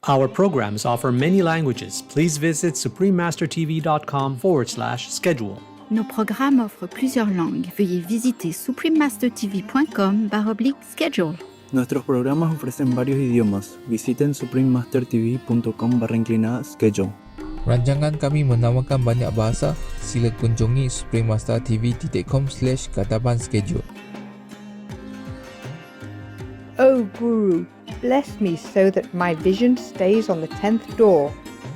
Our programs offer many languages. Please visit suprememastertv.com/schedule. Nos programmes offrent plusieurs langues. Veuillez visiter suprememastertv.com/schedule. Nuestros programas ofrecen varios idiomas. Visiten suprememastertv.com/schedule. Rancangan kami menawarkan banyak bahasa. Sila kunjungi suprememastertv.com/kataban schedule. O Guru, bless me so that my vision stays on the 10th door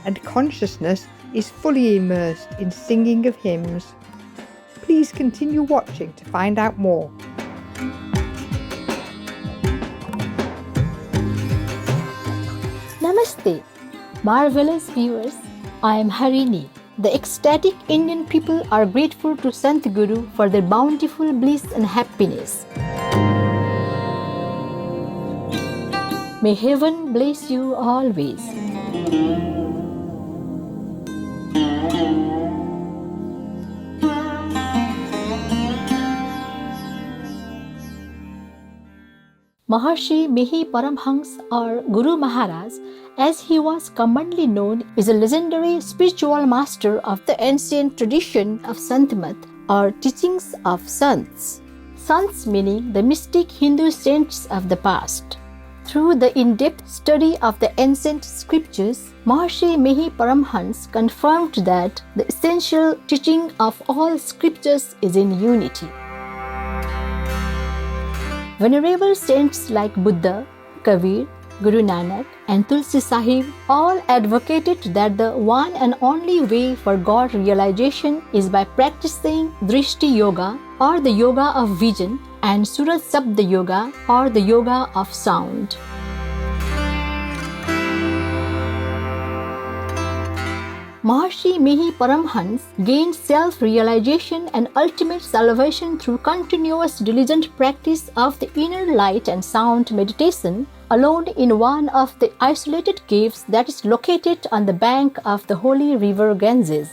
and consciousness is fully immersed in singing of hymns. Please continue watching to find out more. Namaste, marvelous viewers. I am Harini. The ecstatic Indian people are grateful to Sant Guru for their bountiful bliss and happiness. May heaven bless you always. Maharshi Mehi Paramhans or Guru Maharaj, as he was commonly known, is a legendary spiritual master of the ancient tradition of Santmat or teachings of Sants. Sants meaning the mystic Hindu saints of the past. Through the in-depth study of the ancient scriptures, Maharshi Mehi Paramhans confirmed that the essential teaching of all scriptures is in unity. Venerable saints like Buddha, Kabir, Guru Nanak and Tulsi Sahib all advocated that the one and only way for God realization is by practicing Drishti Yoga or the Yoga of Vision and Surat Sabda Yoga or the Yoga of Sound. Maharshi Mehi Paramhans gained self-realization and ultimate salvation through continuous diligent practice of the inner light and sound meditation alone in one of the isolated caves that is located on the bank of the holy river Ganges.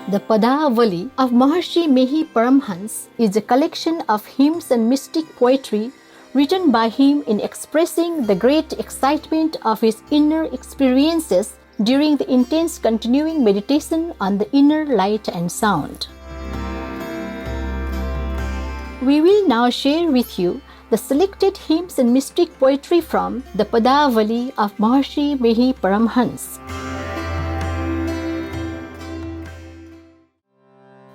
The Padavali of Maharshi Mehi Paramhans is a collection of hymns and mystic poetry written by him in expressing the great excitement of his inner experiences during the intense continuing meditation on the inner light and sound. We will now share with you the selected hymns and mystic poetry from the Padavali of Maharshi Mehi Paramhans.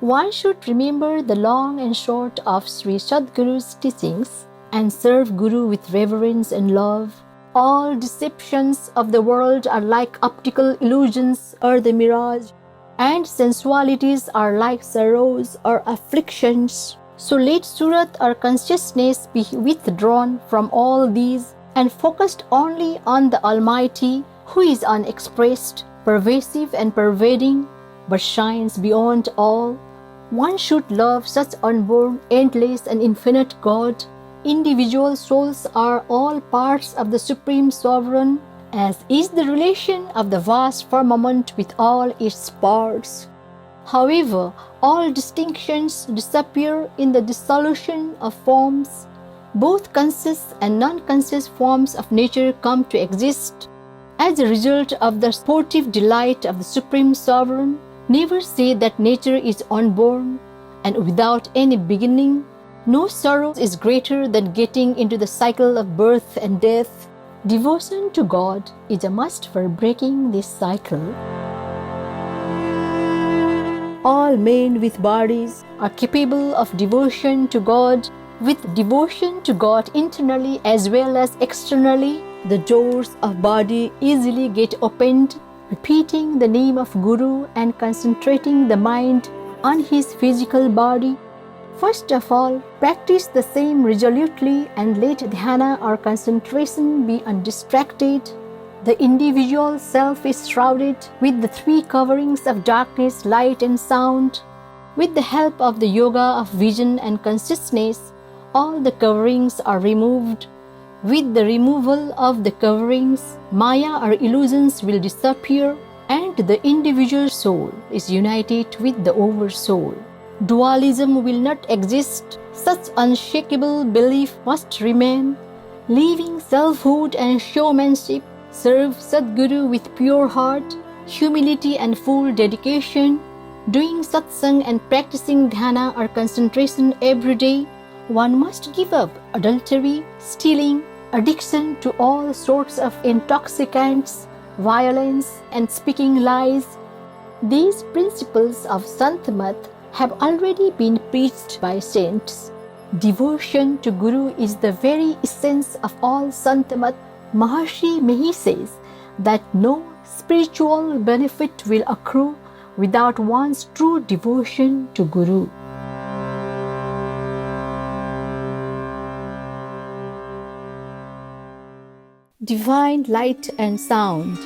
One should remember the long and short of Sri Sadguru's teachings and serve Guru with reverence and love. All deceptions of the world are like optical illusions or the mirage, and sensualities are like sorrows or afflictions. So let Surat or consciousness be withdrawn from all these and focused only on the Almighty, who is unexpressed, pervasive and pervading, but shines beyond all. One should love such unborn, endless and infinite God. Individual souls are all parts of the Supreme Sovereign, as is the relation of the vast firmament with all its parts. However, all distinctions disappear in the dissolution of forms. Both conscious and non-conscious forms of nature come to exist. As a result of the sportive delight of the Supreme Sovereign, never say that nature is unborn and without any beginning. No sorrow is greater than getting into the cycle of birth and death. Devotion to God is a must for breaking this cycle. All men with bodies are capable of devotion to God. With devotion to God internally as well as externally, the doors of body easily get opened. Repeating the name of Guru and concentrating the mind on his physical body. First of all, practice the same resolutely and let dhyana or concentration be undistracted. The individual self is shrouded with the three coverings of darkness, light and sound. With the help of the yoga of vision and consciousness, all the coverings are removed. With the removal of the coverings, Maya or illusions will disappear and the individual soul is united with the oversoul. Dualism will not exist Such unshakable belief must remain. Leaving selfhood and showmanship, serve Sadguru with pure heart, humility and full dedication. Doing satsang and practicing dhyana or concentration every day, one must give up adultery, stealing, addiction to all sorts of intoxicants, violence, and speaking lies. These principles of Sant-mat have already been preached by saints. Devotion to Guru is the very essence of all Sant-mat. Maharshi Mehi says that no spiritual benefit will accrue without one's true devotion to Guru. Divine light and sound.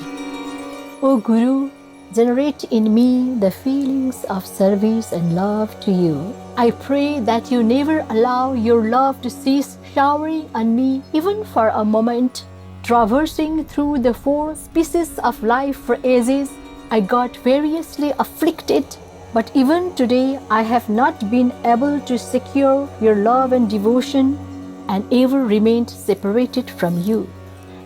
O Guru, generate in me the feelings of service and love to you. I pray that you never allow your love to cease showering on me even for a moment. Traversing through the 4 species of life for ages, I got variously afflicted, but even today I have not been able to secure your love and devotion, and ever remained separated from you.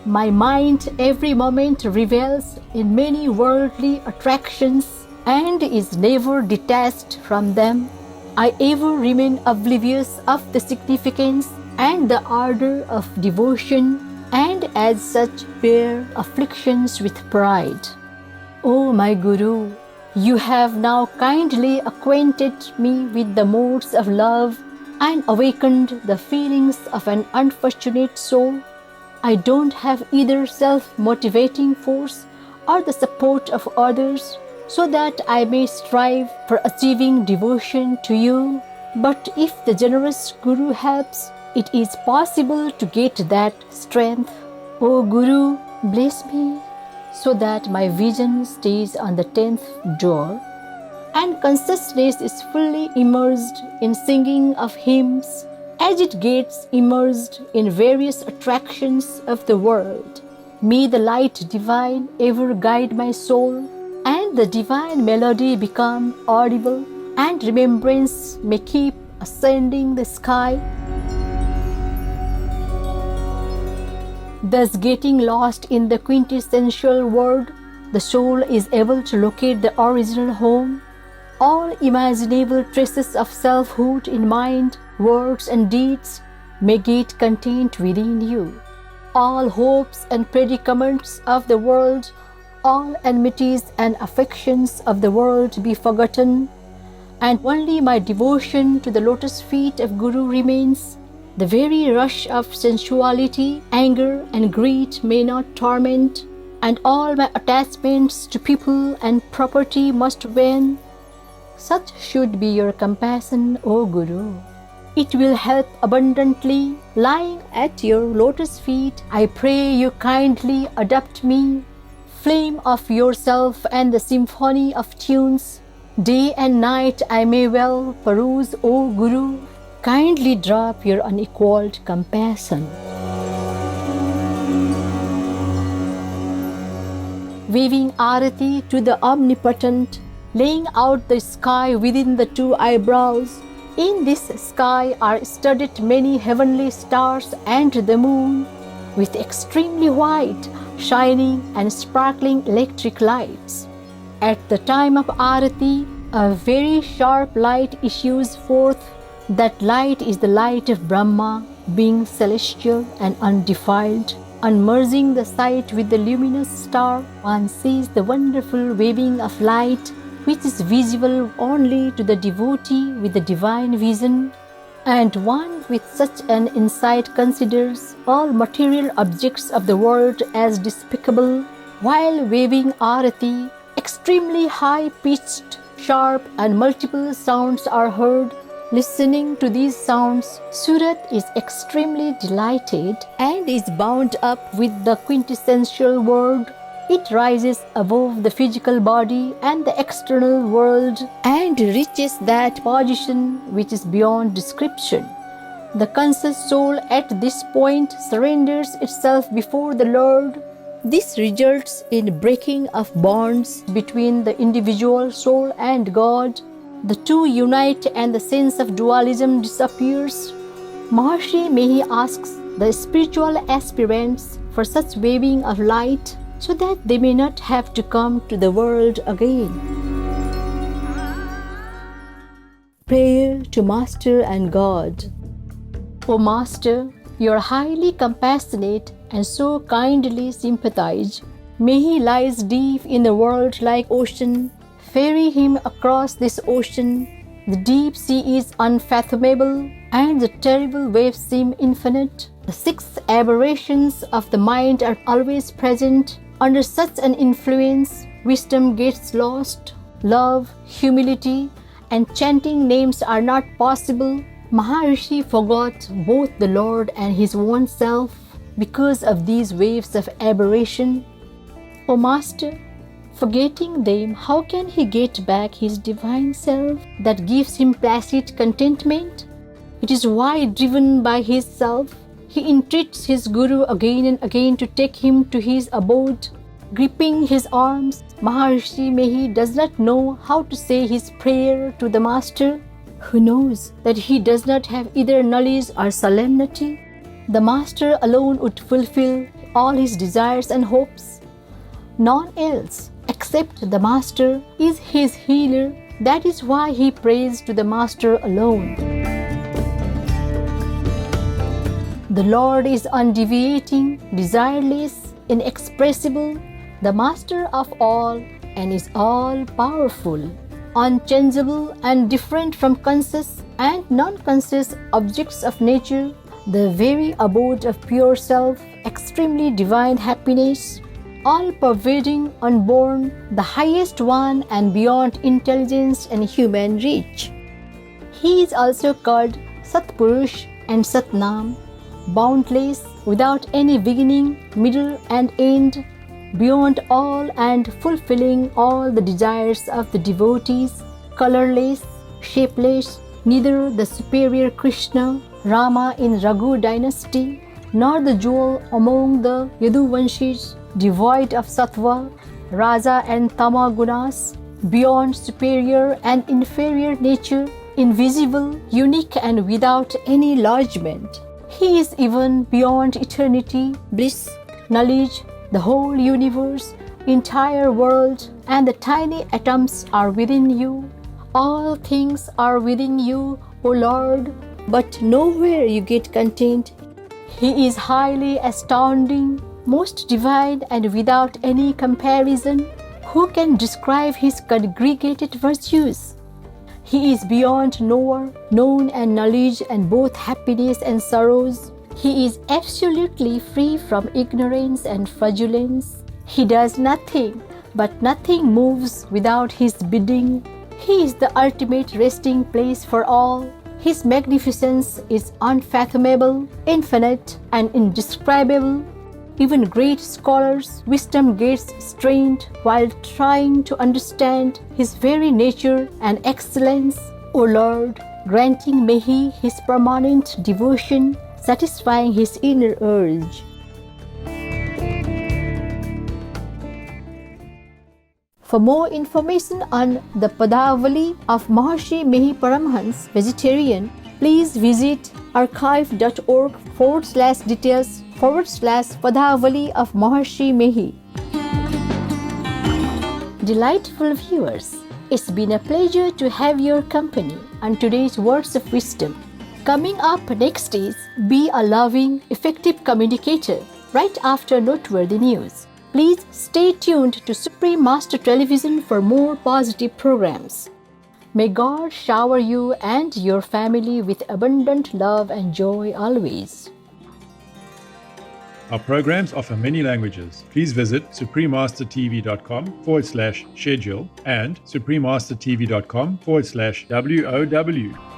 My mind every moment revels in many worldly attractions and is never detached from them. I ever remain oblivious of the significance and the ardor of devotion, and as such bear afflictions with pride. O my Guru, you have now kindly acquainted me with the modes of love and awakened the feelings of an unfortunate soul. I don't have either self-motivating force or the support of others, so that I may strive for achieving devotion to you. But if the generous Guru helps, it is possible to get that strength. O Guru, bless me so that my vision stays on the 10th door and consciousness is fully immersed in singing of hymns as it gets immersed in various attractions of the world. May the light divine ever guide my soul, and the divine melody become audible, and remembrance may keep ascending the sky. Thus, getting lost in the quintessential word, the soul is able to locate the original home. All imaginable traces of selfhood in mind, words and deeds may get contained within you. All hopes and predicaments of the world, all enmities and affections of the world be forgotten, and only my devotion to the lotus feet of Guru remains. The very rush of sensuality, anger and greed may not torment, and all my attachments to people and property must wane. Such should be your compassion, O Guru. It will help abundantly. Lying at your lotus feet, I pray you kindly adopt me. Flame of yourself and the symphony of tunes, day and night I may well peruse, O Guru. Kindly drop your unequaled compassion. Waving arati to the omnipotent, laying out the sky within the 2 eyebrows. In this sky are studded many heavenly stars and the moon, with extremely white, shining and sparkling electric lights. At the time of arati, a very sharp light issues forth. That light is the light of Brahma, being celestial and undefiled. Unmerging the sight with the luminous star, one sees the wonderful waving of light, which is visible only to the devotee with the divine vision. And one with such an insight considers all material objects of the world as despicable. While waving arati, extremely high-pitched, sharp and multiple sounds are heard. Listening to these sounds, Surat is extremely delighted and is bound up with the quintessential word. It rises above the physical body and the external world and reaches that position which is beyond description. The conscious soul at this point surrenders itself before the Lord. This results in breaking of bonds between the individual soul and God. the two unite and the sense of dualism disappears. Maharshi Mehi asks the spiritual aspirants for such waving of light so that they may not have to come to the world again. Prayer to Master and God. O Master, you are highly compassionate and so kindly sympathize. Mehi lies deep in the world like ocean. Ferry him across this ocean. The deep sea is unfathomable and the terrible waves seem infinite. The six aberrations of the mind are always present. Under such an influence, wisdom gets lost. Love, humility, and chanting names are not possible. Maharshi forgot both the Lord and his own self because of these waves of aberration. O Master, forgetting them, how can he get back his divine self that gives him placid contentment? It is why, driven by his self, he entreats his Guru again and again to take him to his abode. Gripping his arms, Maharshi Mehi does not know how to say his prayer to the Master, who knows that he does not have either knowledge or solemnity. The Master alone would fulfill all his desires and hopes. None else except the Master is his healer. That is why he prays to the Master alone. The Lord is undeviating, desireless, inexpressible, the Master of all, and is all-powerful, unchangeable and different from conscious and non-conscious objects of nature, the very abode of pure self, extremely divine happiness, all-pervading, unborn, the highest one and beyond intelligence and human reach. He is also called Satpurush and Satnam, boundless, without any beginning, middle and end, beyond all and fulfilling all the desires of the devotees, colorless, shapeless, neither the superior Krishna, Rama in Raghu dynasty, nor the jewel among the Yaduvanshis, devoid of sattva, raja and tama gunas, beyond superior and inferior nature, invisible, unique and without any lodgment. He is even beyond eternity, bliss, knowledge, the whole universe, entire world, and the tiny atoms are within you. All things are within you, O Lord, but nowhere you get content. He is highly astounding, most divine and without any comparison. Who can describe his congregated virtues? He is beyond knower, known and knowledge and both happiness and sorrows. He is absolutely free from ignorance and fraudulence. He does nothing, but nothing moves without his bidding. He is the ultimate resting place for all. His magnificence is unfathomable, infinite, and indescribable. Even great scholars' wisdom gets strained while trying to understand his very nature and excellence. O Lord, granting Mehi his permanent devotion, satisfying his inner urge. For more information on the Padavali of Maharshi Mehi Paramhans, vegetarian, please visit archive.org/details/Padavali of Maharshi Mehi. Delightful viewers, it's been a pleasure to have your company on today's words of wisdom. Coming up next is Be a Loving, Effective Communicator, right after noteworthy news. Please stay tuned to Supreme Master Television for more positive programs. May God shower you and your family with abundant love and joy always. Our programs offer many languages. Please visit suprememastertv.com/schedule and suprememastertv.com/WOW.